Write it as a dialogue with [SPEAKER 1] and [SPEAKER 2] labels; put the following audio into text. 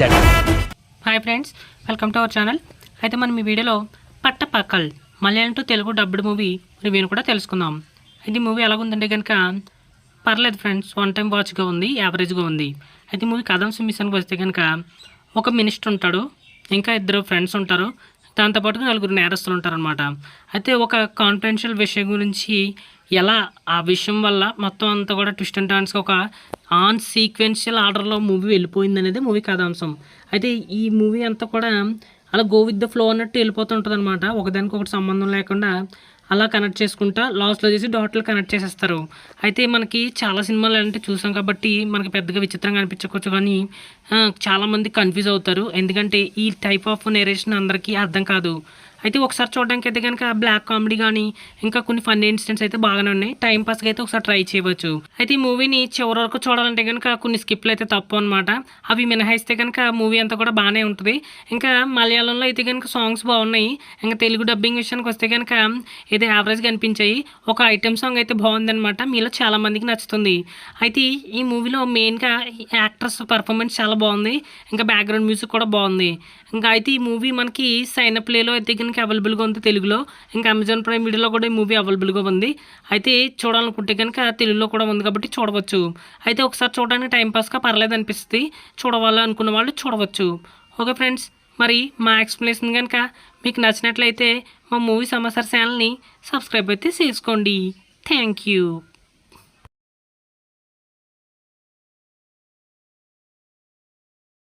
[SPEAKER 1] అందించాడు.
[SPEAKER 2] Hi friends, welcome to our channel. అయితే మనం ఈ వీడియోలో Pattapakkal Malayalam to Telugu dubbed movie రివ్యూని కూడా తెలుసుకుందాం. అయితే ఈ మూవీ ఎలాగుందంటే కనుక పర్లేదు ఫ్రెండ్స్, వన్ టైం వాచ్గా ఉంది, యావరేజ్గా ఉంది. అయితే మూవీ కథాంశం విషయానికి వస్తే కనుక ఒక మినిస్టర్ ఉంటాడు, ఇంకా ఇద్దరు ఫ్రెండ్స్ ఉంటారు, దాంతోపాటు నలుగురు నేరస్తులు ఉంటారనమాట. అయితే ఒక కాన్ఫిడెన్షియల్ విషయం గురించి ఎలా ఆ విషయం వల్ల మొత్తం అంతా కూడా ట్విస్ట్ అండ్ టర్న్స్గా ఒక ఆన్ సీక్వెన్షియల్ ఆర్డర్లో మూవీ వెళ్ళిపోయింది అనేది మూవీ కథాంశం. అయితే ఈ మూవీ అంతా కూడా అలా గో విత్ ద ఫ్లో అన్నట్టు వెళ్ళిపోతుంటుంది అనమాట. ఒకదానికి ఒకటి సంబంధం లేకుండా అలా కనెక్ట్ చేసుకుంటా లాస్ట్లో చేసి డాట్లు కనెక్ట్ చేసేస్తారు. అయితే మనకి చాలా సినిమాలు అంటే చూసాం కాబట్టి మనకి పెద్దగా విచిత్రంగా అనిపించవచ్చు, కానీ చాలామంది కన్ఫ్యూజ్ అవుతారు, ఎందుకంటే ఈ టైప్ ఆఫ్ నేరేషన్ అందరికీ అర్థం కాదు. అయితే ఒకసారి చూడడానికి అయితే కనుక బ్లాక్ కామెడీ కానీ ఇంకా కొన్ని ఫన్నీ ఇన్సిడెంట్స్ అయితే బాగానే ఉన్నాయి. టైం పాస్కి అయితే ఒకసారి ట్రై చేయవచ్చు. అయితే ఈ మూవీని చివరి వరకు చూడాలంటే కనుక కొన్ని స్కిప్లు అయితే తప్పు అనమాట. అవి మినహాయిస్తే కనుక మూవీ అంతా కూడా బాగానే ఉంటుంది. ఇంకా మలయాళంలో అయితే కనుక సాంగ్స్ బాగున్నాయి. ఇంకా తెలుగు డబ్బింగ్ విషయానికి వస్తే కనుక ఇది యావరేజ్గా అనిపించాయి. ఒక ఐటెం సాంగ్ అయితే బాగుందనమాట, మీలో చాలామందికి నచ్చుతుంది. అయితే ఈ మూవీలో మెయిన్గా యాక్ట్రస్ పర్ఫార్మెన్స్ చాలా బాగుంది, ఇంకా బ్యాక్గ్రౌండ్ మ్యూజిక్ కూడా బాగుంది. ఇంకా అయితే ఈ మూవీ మనకి సైన్ అప్ ప్లేలో అయితే కనుక అవైలబుల్గా ఉంది తెలుగులో, ఇంకా అమెజాన్ ప్రైమ్ వీడియోలో కూడా ఈ మూవీ అవైలబుల్గా ఉంది. అయితే చూడాలనుకుంటే కనుక తెలుగులో కూడా ఉంది కాబట్టి చూడవచ్చు. అయితే ఒకసారి చూడడానికి టైంపాస్గా పర్లేదు అనిపిస్తుంది, చూడవాలి అనుకున్న వాళ్ళు చూడవచ్చు. ఓకే ఫ్రెండ్స్, మరి మా ఎక్స్ప్లెనేషన్ కనుక మీకు నచ్చినట్లయితే మా మూవీ సమాచార ఛానల్ని సబ్స్క్రైబ్ అయితే చేసుకోండి. Thank you.